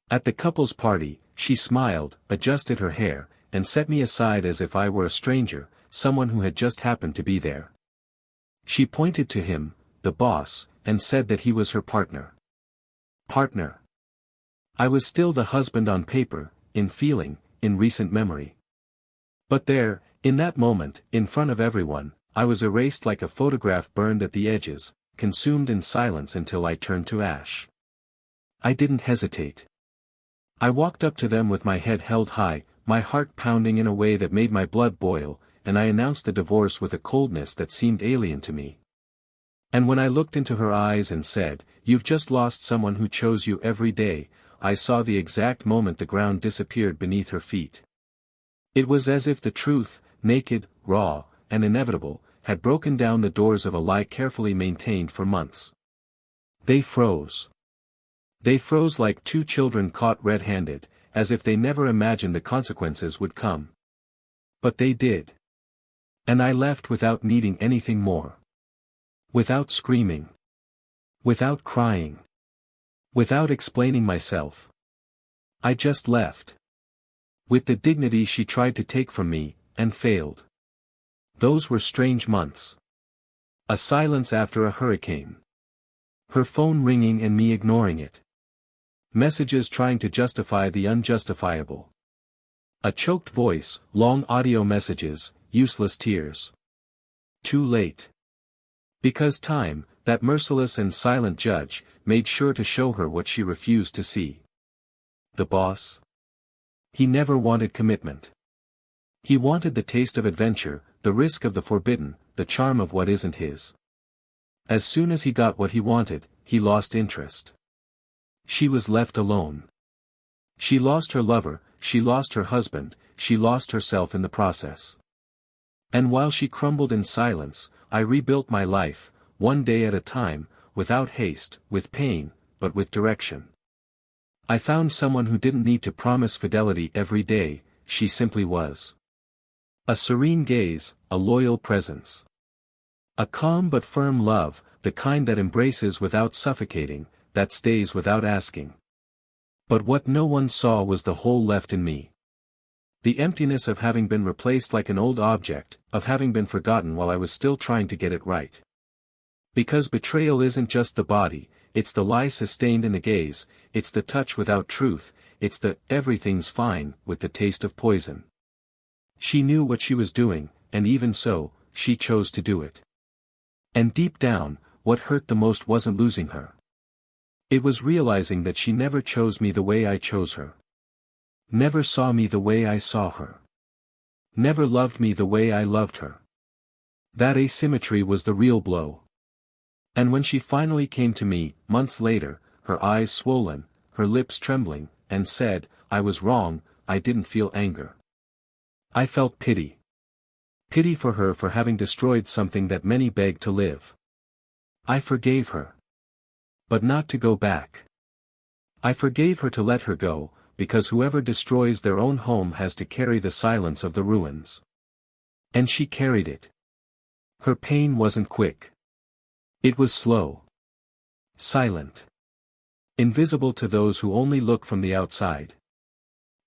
At the couple's party, she smiled, adjusted her hair, and set me aside as if I were a stranger, someone who had just happened to be there. She pointed to him, the boss, and said that he was her partner. Partner. I was still the husband on paper, in feeling, in recent memory. But there, in that moment, in front of everyone, I was erased like a photograph burned at the edges, consumed in silence until I turned to ash. I didn't hesitate. I walked up to them with my head held high, my heart pounding in a way that made my blood boil, and I announced the divorce with a coldness that seemed alien to me. And when I looked into her eyes and said, "You've just lost someone who chose you every day," I saw the exact moment the ground disappeared beneath her feet. It was as if the truth, naked, raw, and inevitable, had broken down the doors of a lie carefully maintained for months. They froze. They froze like two children caught red-handed, as if they never imagined the consequences would come. But they did. And I left without needing anything more. Without screaming. Without crying. Without explaining myself. I just left. With the dignity she tried to take from me, and failed. Those were strange months. A silence after a hurricane. Her phone ringing and me ignoring it. Messages trying to justify the unjustifiable. A choked voice, long audio messages, useless tears. Too late. Because time, that merciless and silent judge, made sure to show her what she refused to see. The boss? He never wanted commitment. He wanted the taste of adventure, the risk of the forbidden, the charm of what isn't his. As soon as he got what he wanted, he lost interest. She was left alone. She lost her lover, she lost her husband, she lost herself in the process. And while she crumbled in silence, I rebuilt my life, one day at a time, without haste, with pain, but with direction. I found someone who didn't need to promise fidelity every day, she simply was. A serene gaze, a loyal presence. A calm but firm love, the kind that embraces without suffocating, that stays without asking. But what no one saw was the hole left in me. The emptiness of having been replaced like an old object, of having been forgotten while I was still trying to get it right. Because betrayal isn't just the body, it's the lie sustained in the gaze, it's the touch without truth, it's the "everything's fine" with the taste of poison. She knew what she was doing, and even so, she chose to do it. And deep down, what hurt the most wasn't losing her. It was realizing that she never chose me the way I chose her. Never saw me the way I saw her. Never loved me the way I loved her. That asymmetry was the real blow. And when she finally came to me, months later, her eyes swollen, her lips trembling, and said, "I was wrong," I didn't feel anger. I felt pity. Pity for her for having destroyed something that many begged to live. I forgave her. But not to go back. I forgave her to let her go, because whoever destroys their own home has to carry the silence of the ruins. And she carried it. Her pain wasn't quick. It was slow. Silent. Invisible to those who only look from the outside.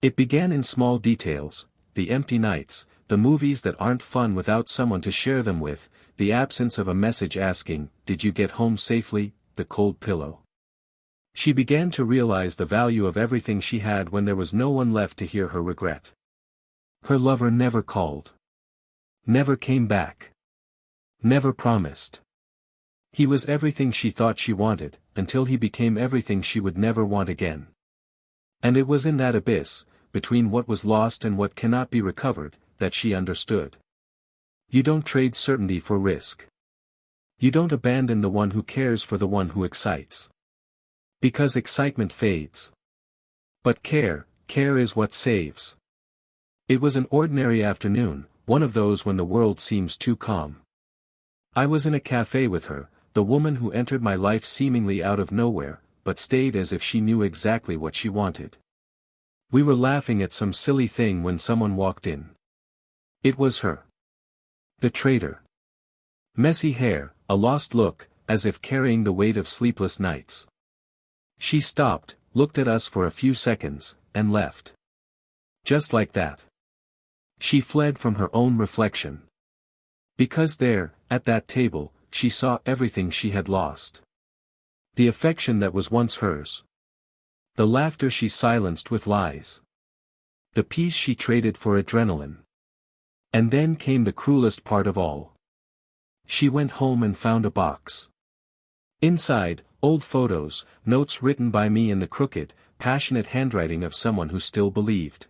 It began in small details, the empty nights, the movies that aren't fun without someone to share them with, the absence of a message asking, "Did you get home safely?" The cold pillow. She began to realize the value of everything she had when there was no one left to hear her regret. Her lover never called. Never came back. Never promised. He was everything she thought she wanted, until he became everything she would never want again. And it was in that abyss, between what was lost and what cannot be recovered, that she understood. You don't trade certainty for risk. You don't abandon the one who cares for the one who excites. Because excitement fades. But care is what saves. It was an ordinary afternoon, one of those when the world seems too calm. I was in a cafe with her, the woman who entered my life seemingly out of nowhere, but stayed as if she knew exactly what she wanted. We were laughing at some silly thing when someone walked in. It was her. The traitor. Messy hair, a lost look, as if carrying the weight of sleepless nights. She stopped, looked at us for a few seconds, and left. Just like that. She fled from her own reflection. Because there, at that table, she saw everything she had lost. The affection that was once hers. The laughter she silenced with lies. The peace she traded for adrenaline. And then came the cruelest part of all. She went home and found a box. Inside, old photos, notes written by me in the crooked, passionate handwriting of someone who still believed.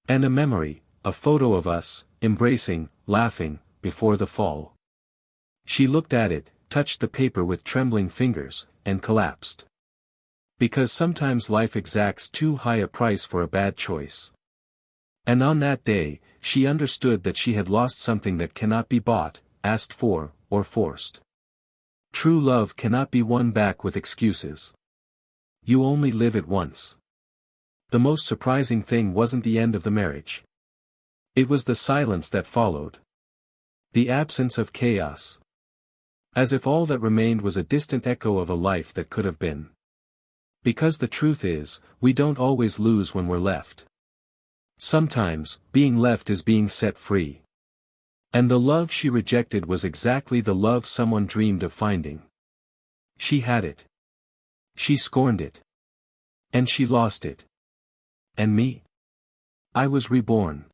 And a memory, a photo of us, embracing, laughing, before the fall. She looked at it, touched the paper with trembling fingers, and collapsed. Because sometimes life exacts too high a price for a bad choice. And on that day, she understood that she had lost something that cannot be bought, asked for, or forced. True love cannot be won back with excuses. You only live it once. The most surprising thing wasn't the end of the marriage. It was the silence that followed. The absence of chaos. As if all that remained was a distant echo of a life that could have been. Because the truth is, we don't always lose when we're left. Sometimes, being left is being set free. And the love she rejected was exactly the love someone dreamed of finding. She had it. She scorned it. And she lost it. And me? I was reborn.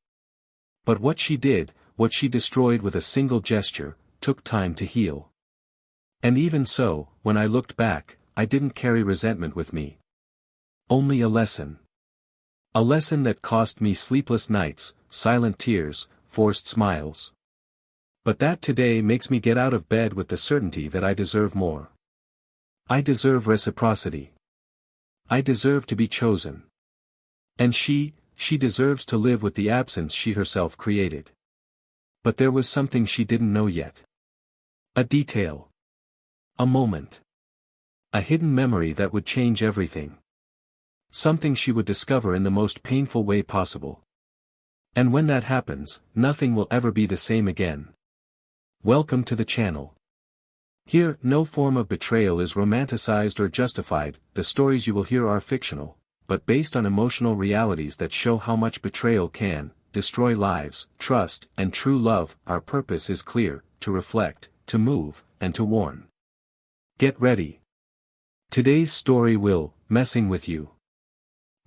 But what she did, what she destroyed with a single gesture, took time to heal. And even so, when I looked back, I didn't carry resentment with me. Only a lesson. A lesson that cost me sleepless nights, silent tears, forced smiles. But that today makes me get out of bed with the certainty that I deserve more. I deserve reciprocity. I deserve to be chosen. And she deserves to live with the absence she herself created. But there was something she didn't know yet. A detail. A moment. A hidden memory that would change everything. Something she would discover in the most painful way possible. And when that happens, nothing will ever be the same again. Welcome to the channel. Here, no form of betrayal is romanticized or justified, the stories you will hear are fictional, but based on emotional realities that show how much betrayal can destroy lives, trust, and true love. Our purpose is clear: to reflect, to move, and to warn. Get ready. Today's story will, messing with you.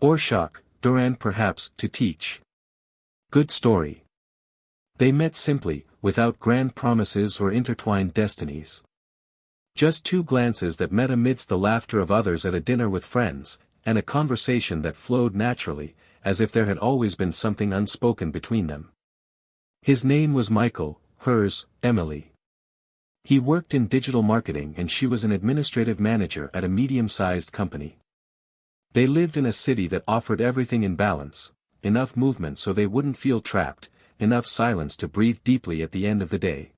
Or shock, Duran perhaps, to teach. Good story. They met simply, without grand promises or intertwined destinies. Just two glances that met amidst the laughter of others at a dinner with friends, and a conversation that flowed naturally, as if there had always been something unspoken between them. His name was Michael, hers, Emily. He worked in digital marketing and she was an administrative manager at a medium-sized company. They lived in a city that offered everything in balance, enough movement so they wouldn't feel trapped, enough silence to breathe deeply at the end of the day.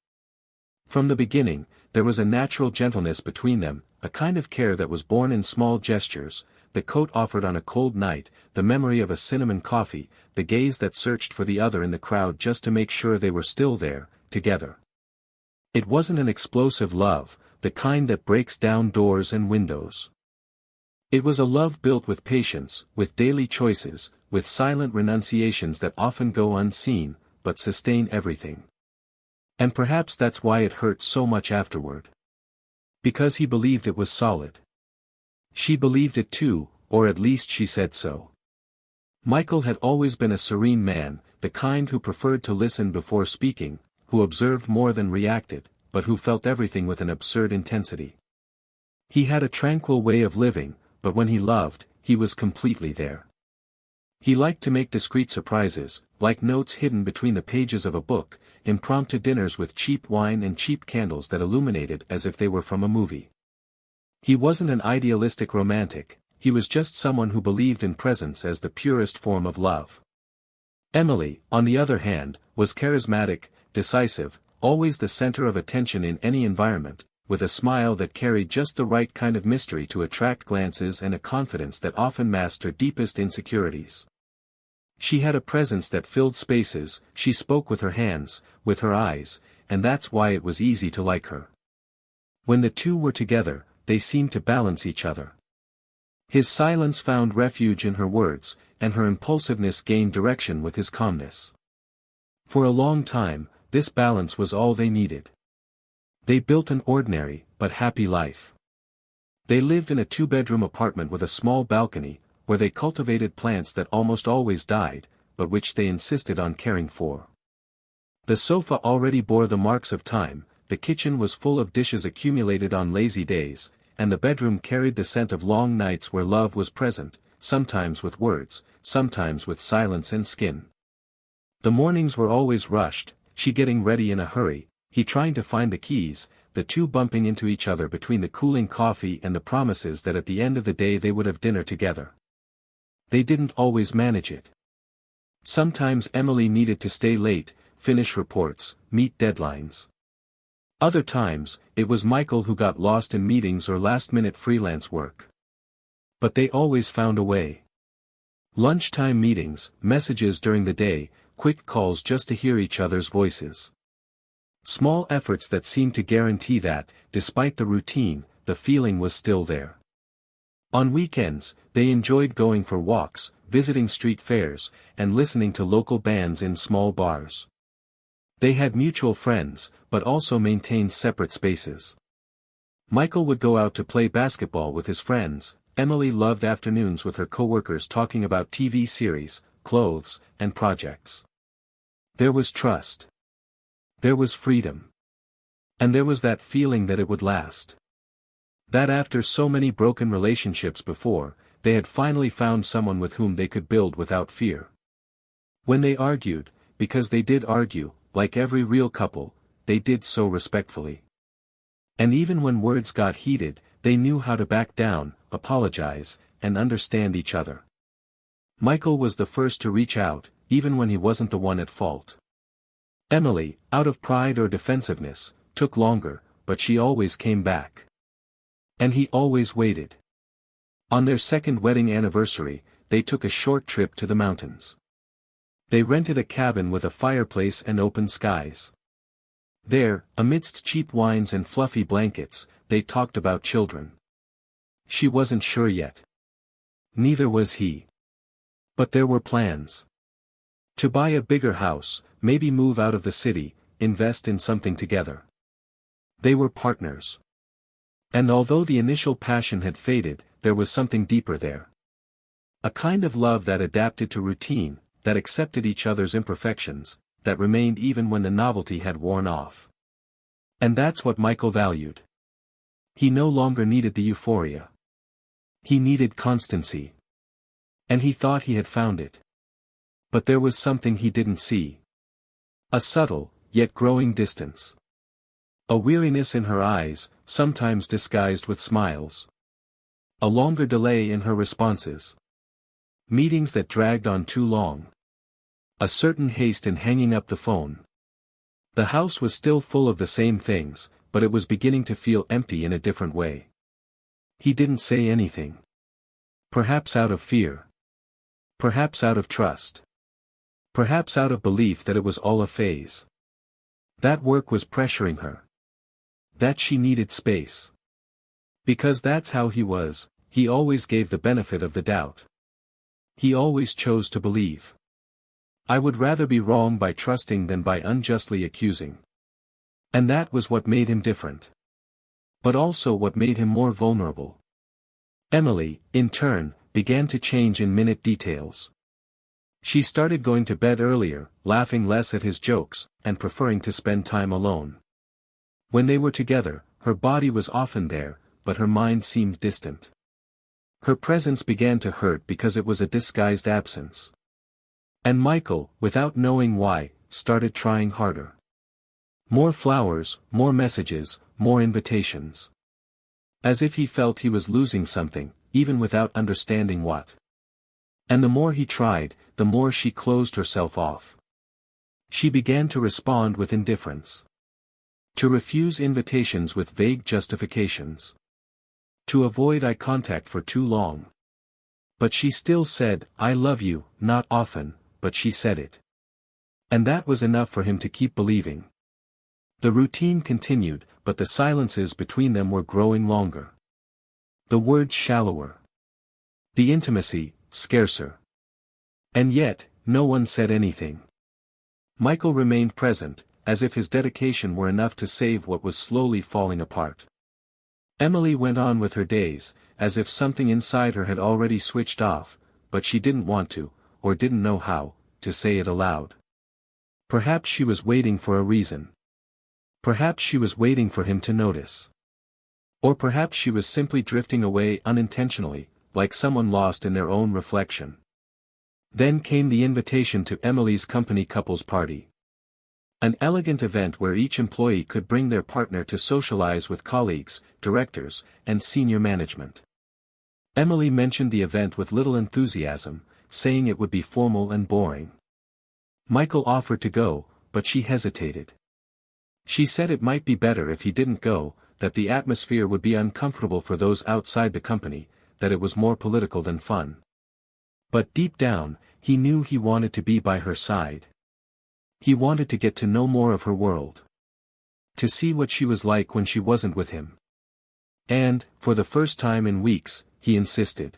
From the beginning, there was a natural gentleness between them, a kind of care that was born in small gestures: the coat offered on a cold night, the memory of a cinnamon coffee, the gaze that searched for the other in the crowd just to make sure they were still there, together. It wasn't an explosive love, the kind that breaks down doors and windows. It was a love built with patience, with daily choices, with silent renunciations that often go unseen, but sustain everything. And perhaps that's why it hurt so much afterward. Because he believed it was solid. She believed it too, or at least she said so. Michael had always been a serene man, the kind who preferred to listen before speaking, who observed more than reacted, but who felt everything with an absurd intensity. He had a tranquil way of living, but when he loved, he was completely there. He liked to make discreet surprises, like notes hidden between the pages of a book, impromptu dinners with cheap wine and cheap candles that illuminated as if they were from a movie. He wasn't an idealistic romantic, he was just someone who believed in presence as the purest form of love. Emily, on the other hand, was charismatic, decisive, always the center of attention in any environment, with a smile that carried just the right kind of mystery to attract glances and a confidence that often masked her deepest insecurities. She had a presence that filled spaces, she spoke with her hands, with her eyes, and that's why it was easy to like her. When the two were together, they seemed to balance each other. His silence found refuge in her words, and her impulsiveness gained direction with his calmness. For a long time, this balance was all they needed. They built an ordinary, but happy life. They lived in a two-bedroom apartment with a small balcony, where they cultivated plants that almost always died, but which they insisted on caring for. The sofa already bore the marks of time, the kitchen was full of dishes accumulated on lazy days, and the bedroom carried the scent of long nights where love was present, sometimes with words, sometimes with silence and skin. The mornings were always rushed, she getting ready in a hurry, he trying to find the keys, the two bumping into each other between the cooling coffee and the promises that at the end of the day they would have dinner together. They didn't always manage it. Sometimes Emily needed to stay late, finish reports, meet deadlines. Other times, it was Michael who got lost in meetings or last-minute freelance work. But they always found a way. Lunchtime meetings, messages during the day, quick calls just to hear each other's voices. Small efforts that seemed to guarantee that, despite the routine, the feeling was still there. On weekends, they enjoyed going for walks, visiting street fairs, and listening to local bands in small bars. They had mutual friends, but also maintained separate spaces. Michael would go out to play basketball with his friends, Emily loved afternoons with her coworkers talking about TV series, clothes, and projects. There was trust. There was freedom. And there was that feeling that it would last. That after so many broken relationships before, they had finally found someone with whom they could build without fear. When they argued, because they did argue, like every real couple, they did so respectfully. And even when words got heated, they knew how to back down, apologize, and understand each other. Michael was the first to reach out, even when he wasn't the one at fault. Emily, out of pride or defensiveness, took longer, but she always came back. And he always waited. On their second wedding anniversary, they took a short trip to the mountains. They rented a cabin with a fireplace and open skies. There, amidst cheap wines and fluffy blankets, they talked about children. She wasn't sure yet. Neither was he. But there were plans. To buy a bigger house, maybe move out of the city, invest in something together. They were partners. And although the initial passion had faded, there was something deeper there. A kind of love that adapted to routine, that accepted each other's imperfections, that remained even when the novelty had worn off. And that's what Michael valued. He no longer needed the euphoria. He needed constancy. And he thought he had found it. But there was something he didn't see. A subtle, yet growing distance. A weariness in her eyes, sometimes disguised with smiles. A longer delay in her responses. Meetings that dragged on too long. A certain haste in hanging up the phone. The house was still full of the same things, but it was beginning to feel empty in a different way. He didn't say anything. Perhaps out of fear. Perhaps out of trust. Perhaps out of belief that it was all a phase. That work was pressuring her. That she needed space. Because that's how he was, he always gave the benefit of the doubt. He always chose to believe. I would rather be wrong by trusting than by unjustly accusing. And that was what made him different. But also what made him more vulnerable. Emily, in turn, began to change in minute details. She started going to bed earlier, laughing less at his jokes, and preferring to spend time alone. When they were together, her body was often there, but her mind seemed distant. Her presence began to hurt because it was a disguised absence. And Michael, without knowing why, started trying harder. More flowers, more messages, more invitations. As if he felt he was losing something, even without understanding what. And the more he tried, the more she closed herself off. She began to respond with indifference. To refuse invitations with vague justifications. To avoid eye contact for too long. But she still said, "I love you," not often, but she said it. And that was enough for him to keep believing. The routine continued, but the silences between them were growing longer. The words shallower. The intimacy, scarcer. And yet, no one said anything. Michael remained present, as if his dedication were enough to save what was slowly falling apart. Emily went on with her days, as if something inside her had already switched off, but she didn't want to, or didn't know how, to say it aloud. Perhaps she was waiting for a reason. Perhaps she was waiting for him to notice. Or perhaps she was simply drifting away unintentionally, like someone lost in their own reflection. Then came the invitation to Emily's company couples party. An elegant event where each employee could bring their partner to socialize with colleagues, directors, and senior management. Emily mentioned the event with little enthusiasm, saying it would be formal and boring. Michael offered to go, but she hesitated. She said it might be better if he didn't go, that the atmosphere would be uncomfortable for those outside the company, that it was more political than fun. But deep down, he knew he wanted to be by her side. He wanted to get to know more of her world. To see what she was like when she wasn't with him. And, for the first time in weeks, he insisted.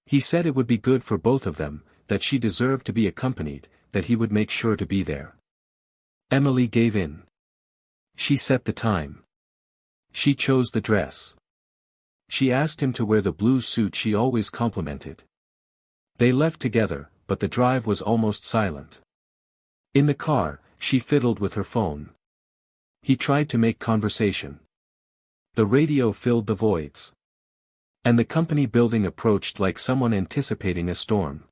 He said it would be good for both of them, that she deserved to be accompanied, that he would make sure to be there. Emily gave in. She set the time. She chose the dress. She asked him to wear the blue suit she always complimented. They left together, but the drive was almost silent. In the car, she fiddled with her phone. He tried to make conversation. The radio filled the voids. And the company building approached like someone anticipating a storm.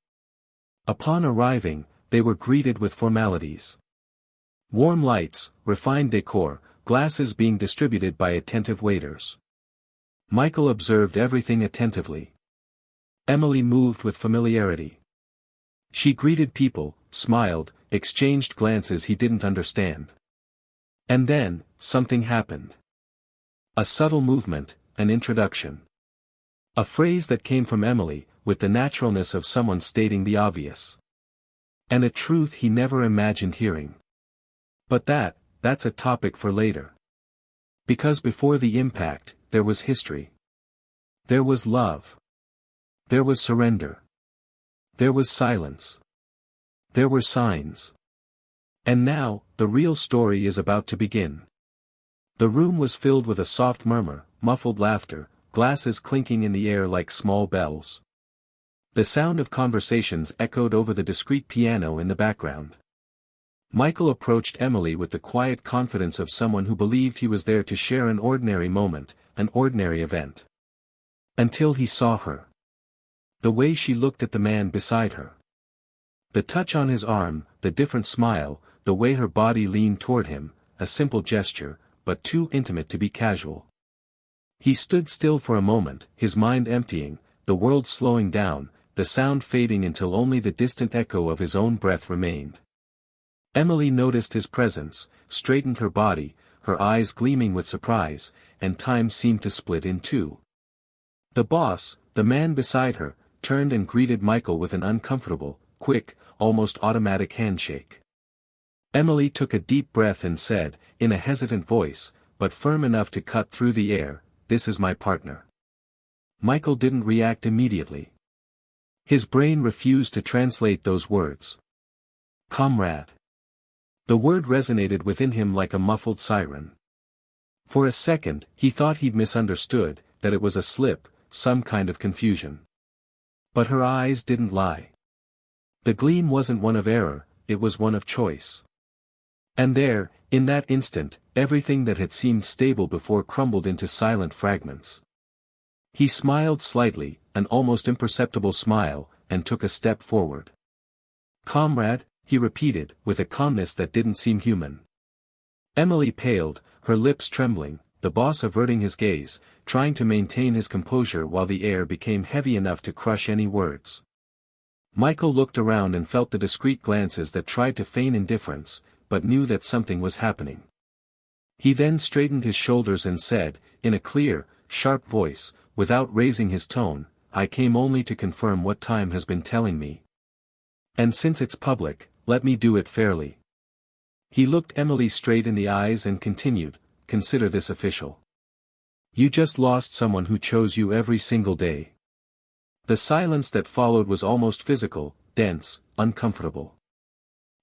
Upon arriving, they were greeted with formalities. Warm lights, refined decor, glasses being distributed by attentive waiters. Michael observed everything attentively. Emily moved with familiarity. She greeted people, smiled, exchanged glances he didn't understand. And then, something happened. A subtle movement, an introduction. A phrase that came from Emily, with the naturalness of someone stating the obvious. And a truth he never imagined hearing. But that's a topic for later. Because before the impact, there was history. There was love. There was surrender. There was silence. There were signs. And now, the real story is about to begin. The room was filled with a soft murmur, muffled laughter, glasses clinking in the air like small bells. The sound of conversations echoed over the discreet piano in the background. Michael approached Emily with the quiet confidence of someone who believed he was there to share an ordinary moment, an ordinary event. Until he saw her. The way she looked at the man beside her. The touch on his arm, the different smile, the way her body leaned toward him, a simple gesture, but too intimate to be casual. He stood still for a moment, his mind emptying, the world slowing down, the sound fading until only the distant echo of his own breath remained. Emily noticed his presence, straightened her body, her eyes gleaming with surprise, and time seemed to split in two. The boss, the man beside her, turned and greeted Michael with an uncomfortable, quick, almost automatic handshake. Emily took a deep breath and said, in a hesitant voice, but firm enough to cut through the air, "This is my partner." Michael didn't react immediately. His brain refused to translate those words. Comrade. The word resonated within him like a muffled siren. For a second, he thought he'd misunderstood, that it was a slip, some kind of confusion. But her eyes didn't lie. The gleam wasn't one of error, it was one of choice. And there, in that instant, everything that had seemed stable before crumbled into silent fragments. He smiled slightly, an almost imperceptible smile, and took a step forward. Comrade, he repeated, with a calmness that didn't seem human. Emily paled, her lips trembling, the boss averting his gaze, trying to maintain his composure while the air became heavy enough to crush any words. Michael looked around and felt the discreet glances that tried to feign indifference, but knew that something was happening. He then straightened his shoulders and said, in a clear, sharp voice, without raising his tone, "I came only to confirm what time has been telling me. And since it's public, let me do it fairly." He looked Emily straight in the eyes and continued, "Consider this official. You just lost someone who chose you every single day. The silence that followed was almost physical, dense, uncomfortable.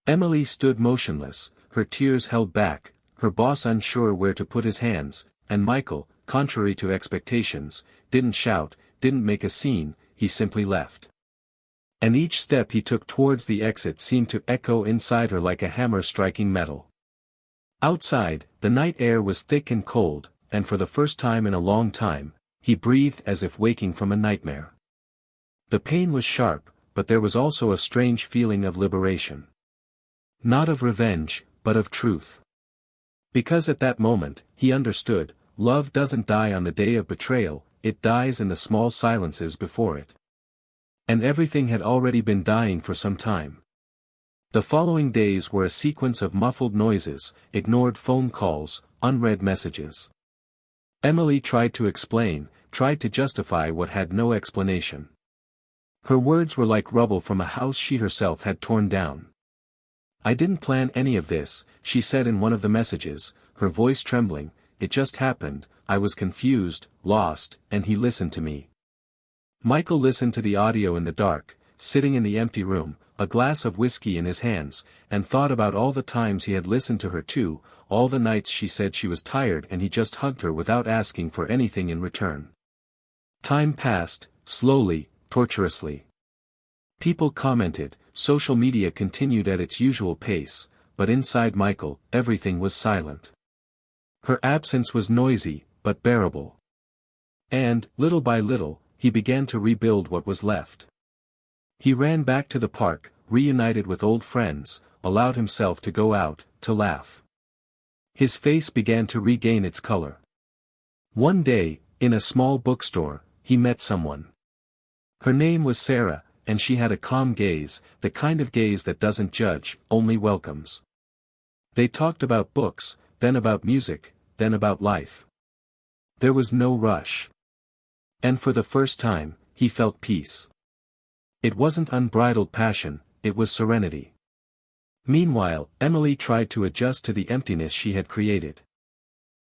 Emily stood motionless, her tears held back, her boss unsure where to put his hands, and Michael, contrary to expectations, didn't shout, didn't make a scene, he simply left. And each step he took towards the exit seemed to echo inside her like a hammer striking metal. Outside, the night air was thick and cold, and for the first time in a long time, he breathed as if waking from a nightmare. The pain was sharp, but there was also a strange feeling of liberation. Not of revenge, but of truth. Because at that moment, he understood, love doesn't die on the day of betrayal, it dies in the small silences before it. And everything had already been dying for some time. The following days were a sequence of muffled noises, ignored phone calls, unread messages. Emily tried to explain, tried to justify what had no explanation. Her words were like rubble from a house she herself had torn down. "I didn't plan any of this," she said in one of the messages, her voice trembling, "it just happened, I was confused, lost, and he listened to me." Michael listened to the audio in the dark, sitting in the empty room, a glass of whiskey in his hands, and thought about all the times he had listened to her too, all the nights she said she was tired and he just hugged her without asking for anything in return. Time passed, slowly, torturously. People commented, social media continued at its usual pace, but inside Michael, everything was silent. Her absence was noisy, but bearable. And, little by little, he began to rebuild what was left. He ran back to the park, reunited with old friends, allowed himself to go out, to laugh. His face began to regain its color. One day, in a small bookstore, he met someone. Her name was Sarah, and she had a calm gaze, the kind of gaze that doesn't judge, only welcomes. They talked about books, then about music, then about life. There was no rush. And for the first time, he felt peace. It wasn't unbridled passion, it was serenity. Meanwhile, Emily tried to adjust to the emptiness she had created.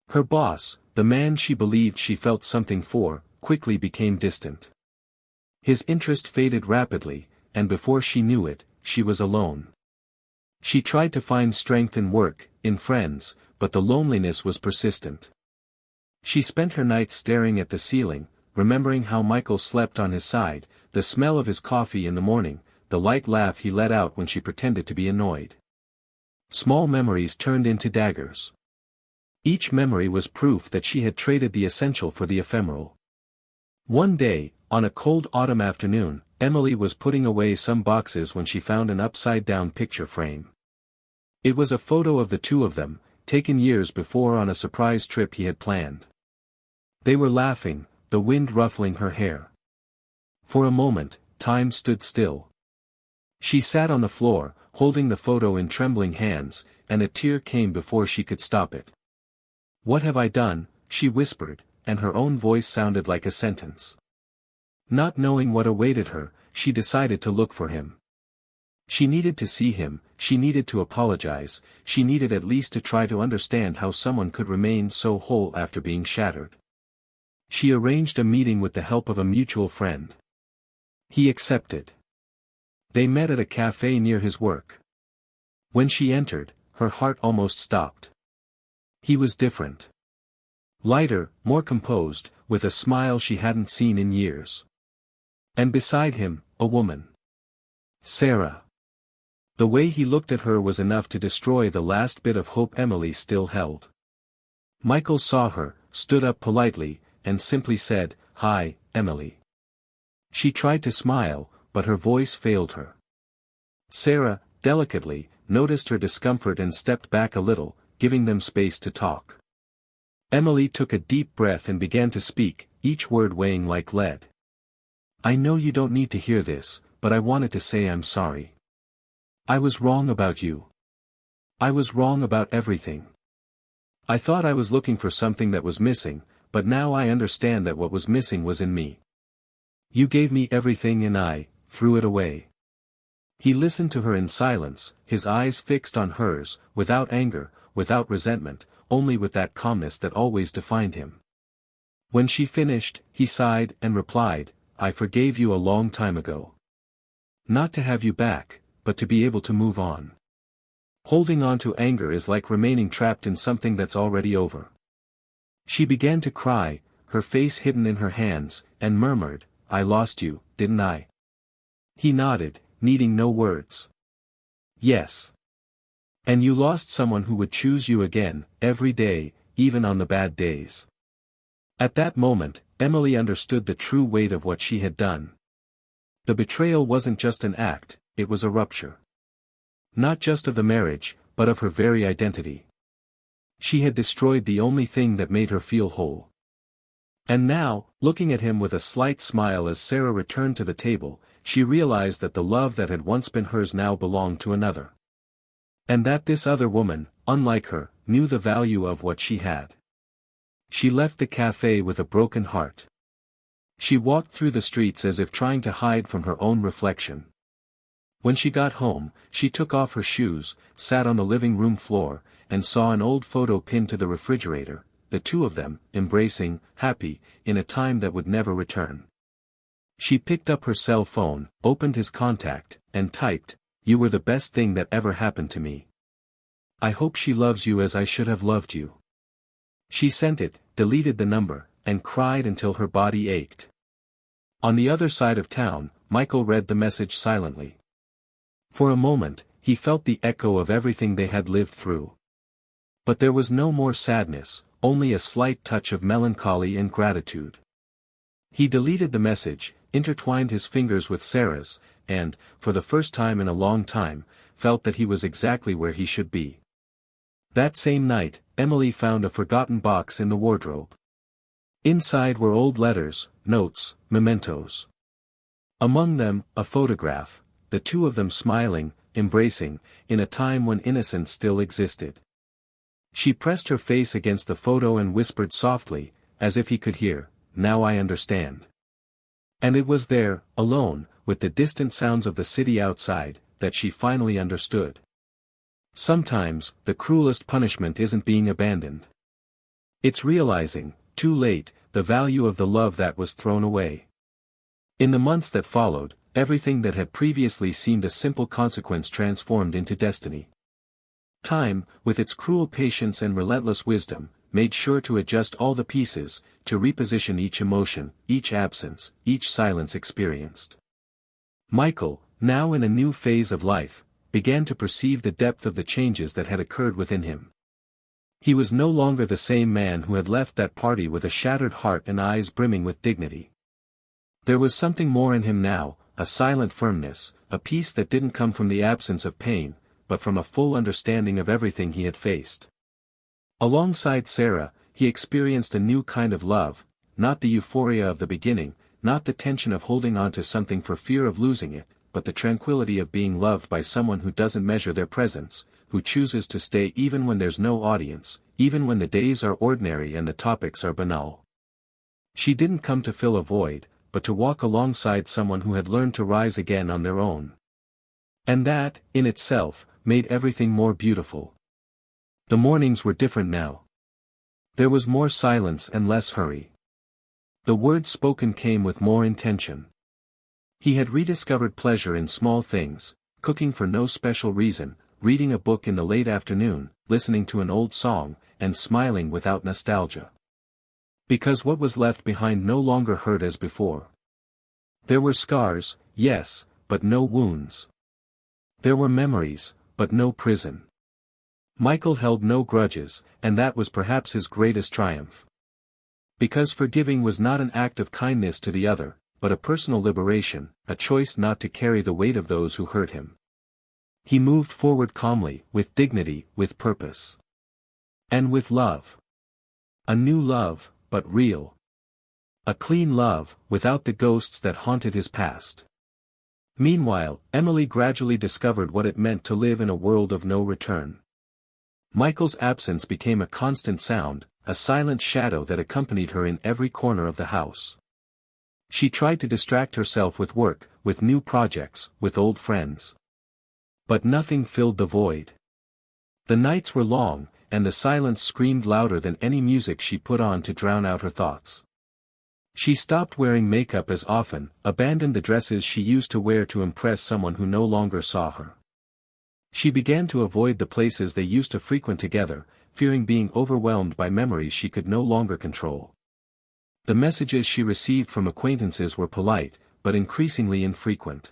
Her boss, the man she believed she felt something for, quickly became distant. His interest faded rapidly, and before she knew it, she was alone. She tried to find strength in work, in friends, but the loneliness was persistent. She spent her nights staring at the ceiling, remembering how Michael slept on his side, the smell of his coffee in the morning, the light laugh he let out when she pretended to be annoyed. Small memories turned into daggers. Each memory was proof that she had traded the essential for the ephemeral. One day, on a cold autumn afternoon, Emily was putting away some boxes when she found an upside-down picture frame. It was a photo of the two of them, taken years before on a surprise trip he had planned. They were laughing, the wind ruffling her hair. For a moment, time stood still. She sat on the floor, holding the photo in trembling hands, and a tear came before she could stop it. "What have I done?" she whispered, and her own voice sounded like a sentence. Not knowing what awaited her, she decided to look for him. She needed to see him, she needed to apologize, she needed at least to try to understand how someone could remain so whole after being shattered. She arranged a meeting with the help of a mutual friend. He accepted. They met at a cafe near his work. When she entered, her heart almost stopped. He was different. Lighter, more composed, with a smile she hadn't seen in years. And beside him, a woman. Sarah. The way he looked at her was enough to destroy the last bit of hope Emily still held. Michael saw her, stood up politely, and simply said, "Hi, Emily." She tried to smile, but her voice failed her. Sarah, delicately, noticed her discomfort and stepped back a little, giving them space to talk. Emily took a deep breath and began to speak, each word weighing like lead. "I know you don't need to hear this, but I wanted to say I'm sorry. I was wrong about you. I was wrong about everything. I thought I was looking for something that was missing, but now I understand that what was missing was in me. You gave me everything and I threw it away." He listened to her in silence, his eyes fixed on hers, without anger, without resentment, only with that calmness that always defined him. When she finished, he sighed and replied, I forgave you a long time ago. Not to have you back, but to be able to move on. Holding on to anger is like remaining trapped in something that's already over. She began to cry, her face hidden in her hands, and murmured, I lost you, didn't I? He nodded, needing no words. Yes. And you lost someone who would choose you again, every day, even on the bad days. At that moment, Emily understood the true weight of what she had done. The betrayal wasn't just an act, it was a rupture. Not just of the marriage, but of her very identity. She had destroyed the only thing that made her feel whole. And now, looking at him with a slight smile as Sarah returned to the table, she realized that the love that had once been hers now belonged to another. And that this other woman, unlike her, knew the value of what she had. She left the cafe with a broken heart. She walked through the streets as if trying to hide from her own reflection. When she got home, she took off her shoes, sat on the living room floor, and saw an old photo pinned to the refrigerator, the two of them, embracing, happy, in a time that would never return. She picked up her cell phone, opened his contact, and typed, You were the best thing that ever happened to me. I hope she loves you as I should have loved you. She sent it, deleted the number, and cried until her body ached. On the other side of town, Michael read the message silently. For a moment, he felt the echo of everything they had lived through. But there was no more sadness, only a slight touch of melancholy and gratitude. He deleted the message, intertwined his fingers with Sarah's, and, for the first time in a long time, felt that he was exactly where he should be. That same night, Emily found a forgotten box in the wardrobe. Inside were old letters, notes, mementos. Among them, a photograph, the two of them smiling, embracing, in a time when innocence still existed. She pressed her face against the photo and whispered softly, as if he could hear, Now I understand. And it was there, alone, with the distant sounds of the city outside, that she finally understood. Sometimes, the cruelest punishment isn't being abandoned. It's realizing, too late, the value of the love that was thrown away. In the months that followed, everything that had previously seemed a simple consequence transformed into destiny. Time, with its cruel patience and relentless wisdom, made sure to adjust all the pieces, to reposition each emotion, each absence, each silence experienced. Michael, now in a new phase of life, began to perceive the depth of the changes that had occurred within him. He was no longer the same man who had left that party with a shattered heart and eyes brimming with dignity. There was something more in him now, a silent firmness, a peace that didn't come from the absence of pain, but from a full understanding of everything he had faced. Alongside Sarah, he experienced a new kind of love, not the euphoria of the beginning, not the tension of holding on to something for fear of losing it, but the tranquility of being loved by someone who doesn't measure their presence, who chooses to stay even when there's no audience, even when the days are ordinary and the topics are banal. She didn't come to fill a void, but to walk alongside someone who had learned to rise again on their own. And that, in itself, made everything more beautiful. The mornings were different now. There was more silence and less hurry. The words spoken came with more intention. He had rediscovered pleasure in small things, cooking for no special reason, reading a book in the late afternoon, listening to an old song, and smiling without nostalgia. Because what was left behind no longer hurt as before. There were scars, yes, but no wounds. There were memories, but no prison. Michael held no grudges, and that was perhaps his greatest triumph. Because forgiving was not an act of kindness to the other, but a personal liberation, a choice not to carry the weight of those who hurt him. He moved forward calmly, with dignity, with purpose. And with love. A new love, but real. A clean love, without the ghosts that haunted his past. Meanwhile, Emily gradually discovered what it meant to live in a world of no return. Michael's absence became a constant sound, a silent shadow that accompanied her in every corner of the house. She tried to distract herself with work, with new projects, with old friends. But nothing filled the void. The nights were long, and the silence screamed louder than any music she put on to drown out her thoughts. She stopped wearing makeup as often, abandoned the dresses she used to wear to impress someone who no longer saw her. She began to avoid the places they used to frequent together, fearing being overwhelmed by memories she could no longer control. The messages she received from acquaintances were polite, but increasingly infrequent.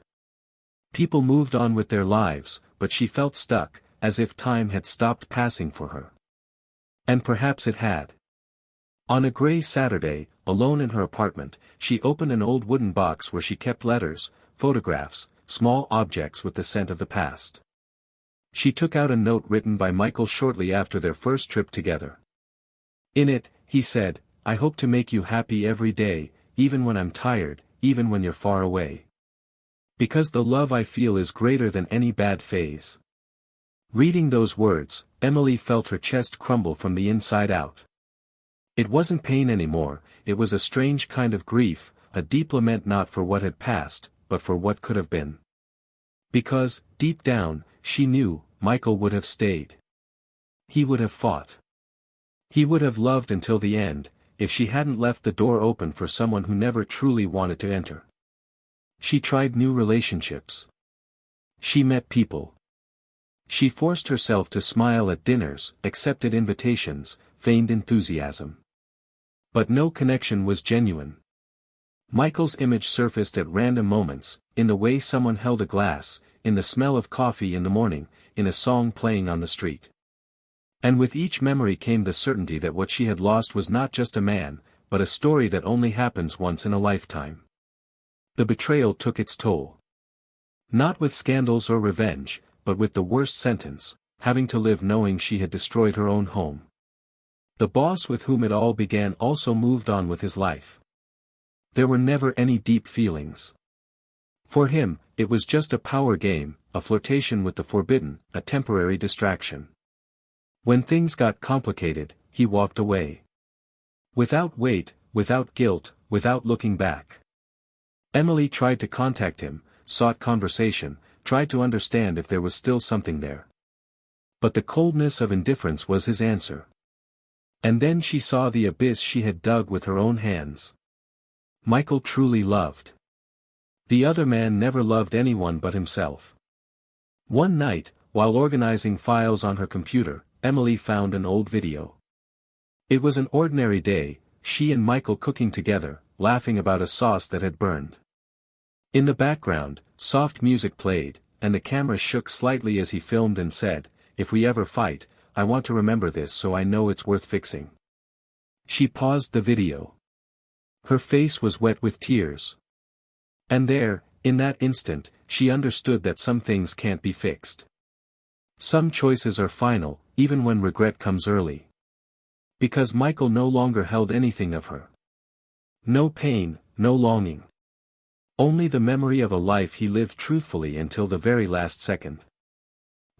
People moved on with their lives, but she felt stuck, as if time had stopped passing for her. And perhaps it had. On a gray Saturday, alone in her apartment, she opened an old wooden box where she kept letters, photographs, small objects with the scent of the past. She took out a note written by Michael shortly after their first trip together. In it, he said, "I hope to make you happy every day, even when I'm tired, even when you're far away. Because the love I feel is greater than any bad phase." Reading those words, Emily felt her chest crumble from the inside out. It wasn't pain anymore, it was a strange kind of grief, a deep lament not for what had passed, but for what could have been. Because, deep down, she knew, Michael would have stayed. He would have fought. He would have loved until the end, if she hadn't left the door open for someone who never truly wanted to enter. She tried new relationships. She met people. She forced herself to smile at dinners, accepted invitations, feigned enthusiasm. But no connection was genuine. Michael's image surfaced at random moments, in the way someone held a glass, in the smell of coffee in the morning, in a song playing on the street. And with each memory came the certainty that what she had lost was not just a man, but a story that only happens once in a lifetime. The betrayal took its toll. Not with scandals or revenge, but with the worst sentence, having to live knowing she had destroyed her own home. The boss with whom it all began also moved on with his life. There were never any deep feelings. For him, it was just a power game, a flirtation with the forbidden, a temporary distraction. When things got complicated, he walked away. Without weight, without guilt, without looking back. Emily tried to contact him, sought conversation, tried to understand if there was still something there. But the coldness of indifference was his answer. And then she saw the abyss she had dug with her own hands. Michael truly loved. The other man never loved anyone but himself. One night, while organizing files on her computer, Emily found an old video. It was an ordinary day, she and Michael cooking together, laughing about a sauce that had burned. In the background, soft music played, and the camera shook slightly as he filmed and said, "If we ever fight, I want to remember this so I know it's worth fixing." She paused the video. Her face was wet with tears. And there, in that instant, she understood that some things can't be fixed. Some choices are final, even when regret comes early. Because Michael no longer held anything of her. No pain, no longing. Only the memory of a life he lived truthfully until the very last second.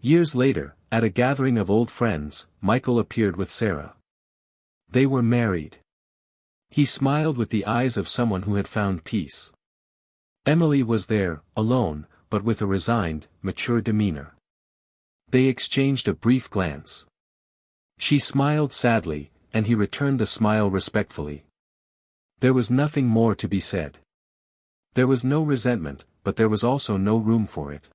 Years later, at a gathering of old friends, Michael appeared with Sarah. They were married. He smiled with the eyes of someone who had found peace. Emily was there, alone, but with a resigned, mature demeanor. They exchanged a brief glance. She smiled sadly, and he returned the smile respectfully. There was nothing more to be said. There was no resentment, but there was also no room for it.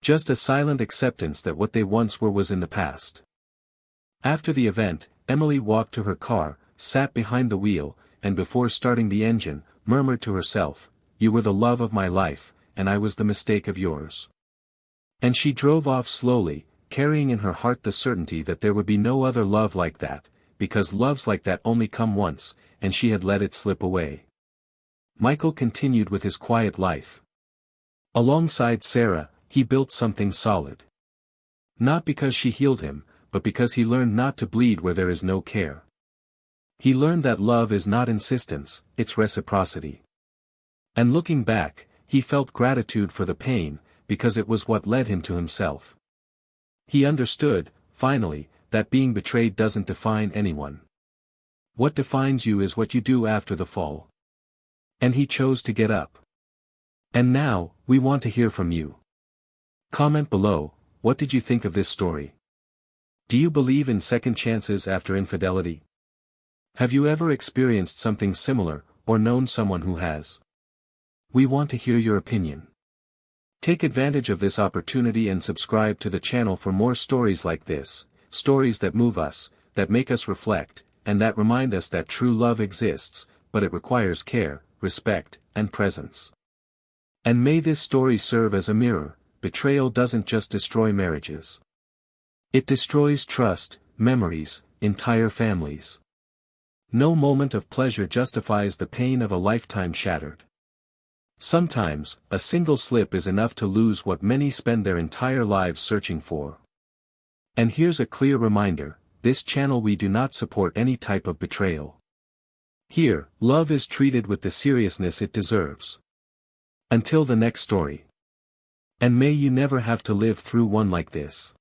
Just a silent acceptance that what they once were was in the past. After the event, Emily walked to her car, sat behind the wheel, and before starting the engine, murmured to herself, "You were the love of my life, and I was the mistake of yours." And she drove off slowly, carrying in her heart the certainty that there would be no other love like that, because loves like that only come once, and she had let it slip away. Michael continued with his quiet life. Alongside Sarah, he built something solid. Not because she healed him, but because he learned not to bleed where there is no care. He learned that love is not insistence, it's reciprocity. And looking back, he felt gratitude for the pain, because it was what led him to himself. He understood, finally, that being betrayed doesn't define anyone. What defines you is what you do after the fall. And he chose to get up. And now, we want to hear from you. Comment below, what did you think of this story? Do you believe in second chances after infidelity? Have you ever experienced something similar, or known someone who has. We want to hear your opinion. Take advantage of this opportunity and subscribe to the channel for more stories like this, stories that move us, that make us reflect, and that remind us that true love exists, but it requires care, respect, and presence. And may this story serve as a mirror. Betrayal doesn't just destroy marriages. It destroys trust, memories, entire families. No moment of pleasure justifies the pain of a lifetime shattered. Sometimes, a single slip is enough to lose what many spend their entire lives searching for. And here's a clear reminder, this channel we do not support any type of betrayal. Here, love is treated with the seriousness it deserves. Until the next story. And may you never have to live through one like this.